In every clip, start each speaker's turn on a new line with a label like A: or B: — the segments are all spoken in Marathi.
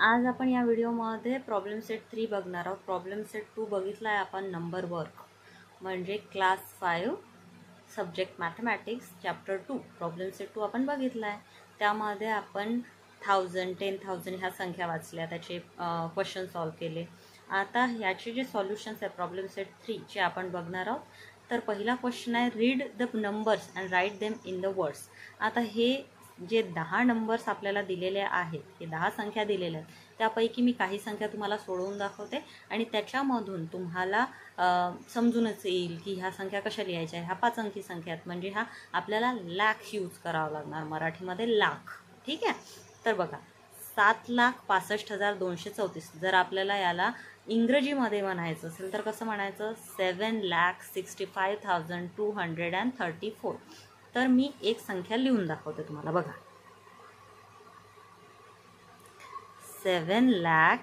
A: आज आपण या व्हिडिओमध्ये प्रॉब्लेम सेट 3 बघणार आहोत। प्रॉब्लेम सेट 2 बघितला आहे आपण नंबर वर्क म्हणजे class 5 subject mathematics chapter 2 problem set 2 आपण बघितला आहे। त्यामध्ये आपण 1000 10,000 ह्या संख्या वाचल्या, त्याचे क्वेश्चन सॉल्व केले। आता याचे जे सॉल्युशन्स आहे प्रॉब्लेम सेट 3 चे आपण बघणार आहोत। तर पहिला क्वेश्चन आहे read the numbers and write them in the words. आता हे जे 10 नंबर्स आपल्याला दिलेले आहेत, हे 10 संख्या दिलेल्या आहेत, त्यापैकी मी काही संख्या तुम्हाला सोडवून दाखवते आणि त्याच्यामधून तुम्हाला समजूनच येईल की ह्या संख्या कशा लिहायच्या। ह्या 5 अंकी संख्या आहेत म्हणजे ह्या आपल्याला लाख यूज करावा लागणार, मराठीमध्ये लाख। ठीक आहे, तर बघा 7,65,234। जर आपल्याला याला इंग्रजीमध्ये म्हणायचं असेल तर कसं म्हणायचं, 7,65,234। तर मी एक संख्या लिहून दाखवते तुम्हाला, बघा 7 लाख,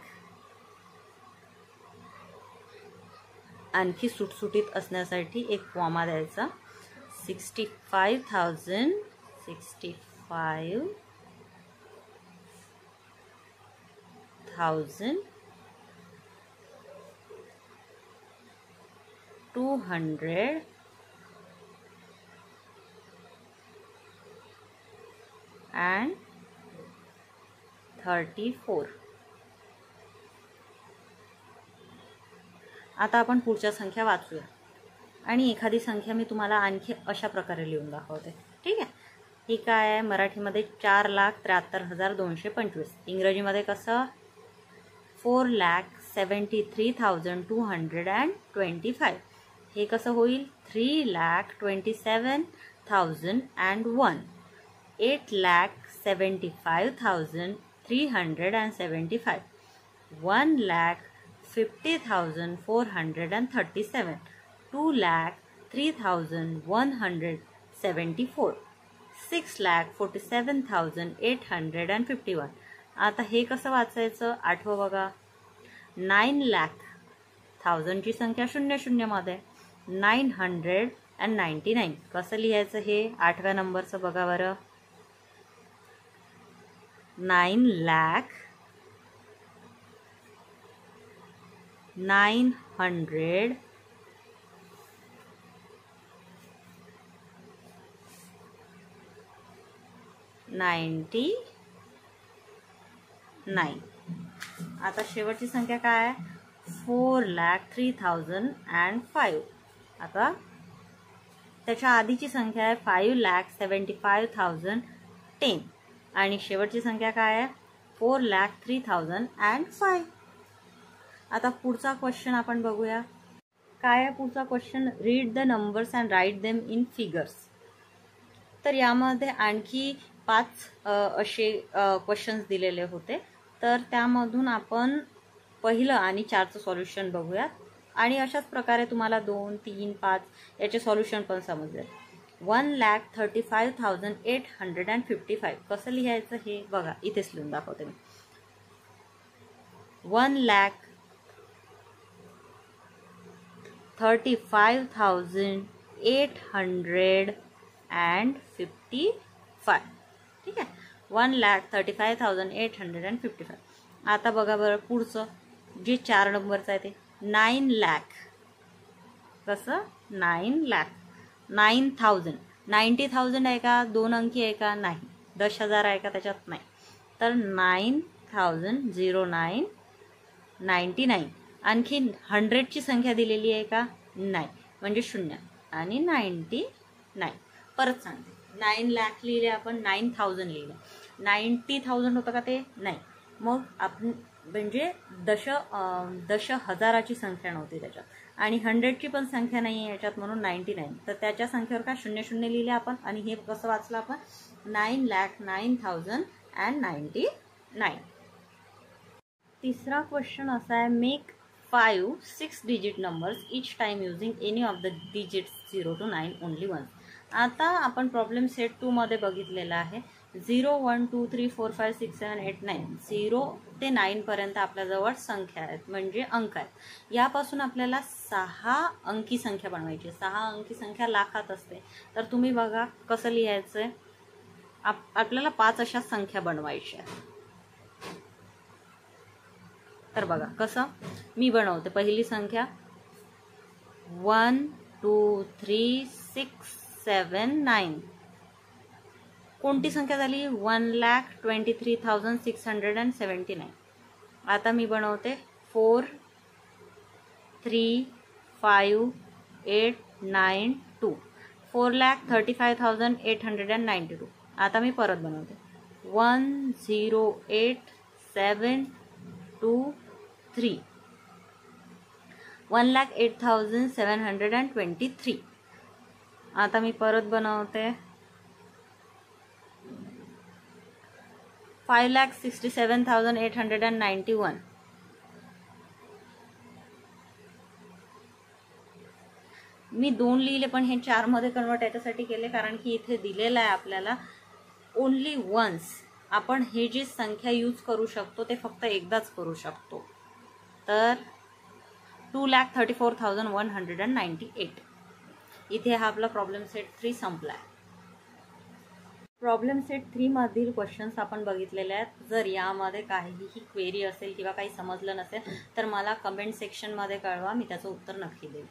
A: आणखी सुटसुटीत असण्यासाठी एक कॉमा द्यायचा, 65,000 234। आता आपण पुढच्या संख्या वाचूया आणि एखादी संख्या मी तुम्हाला आणखी अशा प्रकारे लिहून दाखवते। ठीक आहे, ही काय आहे, मराठीमध्ये 4,73,225। इंग्रजीमध्ये कसं, 4,73,225। हे कसं होईल, 3,27,001। 8,75,375। 1,50,437। 2,03,174। 6,47,851। आता हे कसं वाचायचं, आठवं बघा, 9 लाख, 1000 ची संख्या 00 मध्ये, 999। कसं लिहायचं हे 8व्या नंबरचं, बघा बरं, 999। आता शेवटची संख्या काय आहे, 4,03,005। आता त्याच्या आधीची संख्या आहे 5,75,010 आणि शेवटची संख्या काय आहे, 4,03,005। आता पुढचा क्वेश्चन आपण बघूया, काय आहे पुढचा question, read the numbers and write them in figures. तर यामध्ये आणखी 5 असे क्वेश्चन्स दिलेले होते, तर त्यामधून आपण पहिलं आणि 4चं सॉल्युशन बघूया आणि अशाच प्रकारे तुम्हाला 2, 3, 5 याचे सॉल्युशन पण समजेल। 1,35,855 कसं लिहायचं हे बघा, इथेच लिहून दाखवते मी। 1,35,855। ठीक आहे, 1,35,855। आता बघा बरं पुढचं जे 4 नंबरचं आहे ते 9 लाख। कसं, 9 लाख, 9,000, 90,000 आहे का, 2 अंकी आहे का, नाही, 10,000 आहे का त्याच्यात, नाही, तर 9,000, 09, 99। आणखी 100 ची संख्या दिलेली आहे का, नाही, म्हणजे 0 आणि 99। परत सांगते, 9 लाख लिहिले आपण, 9,000 लिहिलं, 90,000 होतं का ते, नाही, मग आपण म्हणजे दश हजाराची संख्या नव्हती त्याच्यात आणि 100 ची पण संख्या नाही आहे याच्यात, म्हणून 99। तर त्याच्या संख्येवर काय 00 लिहिले आपण आणि हे कसं वाचलं आपण, 9,09,099। तिसरा क्वेश्चन असा आहे, make 5 6 digit numbers each time using any of the digits 0 to 9 only once. आता आपण प्रॉब्लेम सेट 2 मध्ये बघितलेला आहे 0 1 2 3 4 5 6 7 8 9। 0 ते 9 पर्यंत आपल्याजवळ संख्या आहेत म्हणजे अंक आहेत। यापासून आपल्याला 6 अंकी संख्या बनवायची, 6 अंकी संख्या लाखात असते। तर तुम्ही बघा कसं लिहायचंय, आपल्याला 5 अशा संख्या बनवायच्या। तर बघा कसं मी बनवते. पहिली संख्या 1 2 3 6 7 9. कोणती संख्या झाली? 1,23,679. आता मी बनवते 4 3 5 8 9 2. 4,35,892. आता मी परत बनवते 1,08,723. 1,08,723. आता मी परत बनवते 5,67,891. मी 2 लिहिले पण हे 4 मध्ये कन्वर्ट याच्यासाठी केले कारण की इथे दिलेलं आहे आपल्याला ओनली वन्स. आपण हे जी संख्या यूज करू शकतो ते फक्त एकदाच करू शकतो. तर 2,34,198. इथे हा आपला प्रॉब्लेम सेट 3 संपलाय. प्रॉब्लेम सेट 3 मधील क्वेश्चन्स आपण बघितलेले आहेत. जर यामध्ये काहीही क्वेरी असेल किंवा काही समजलं नसेल तर मला कमेंट सेक्शनमध्ये कळवा, मी त्याचं उत्तर नक्की देईन.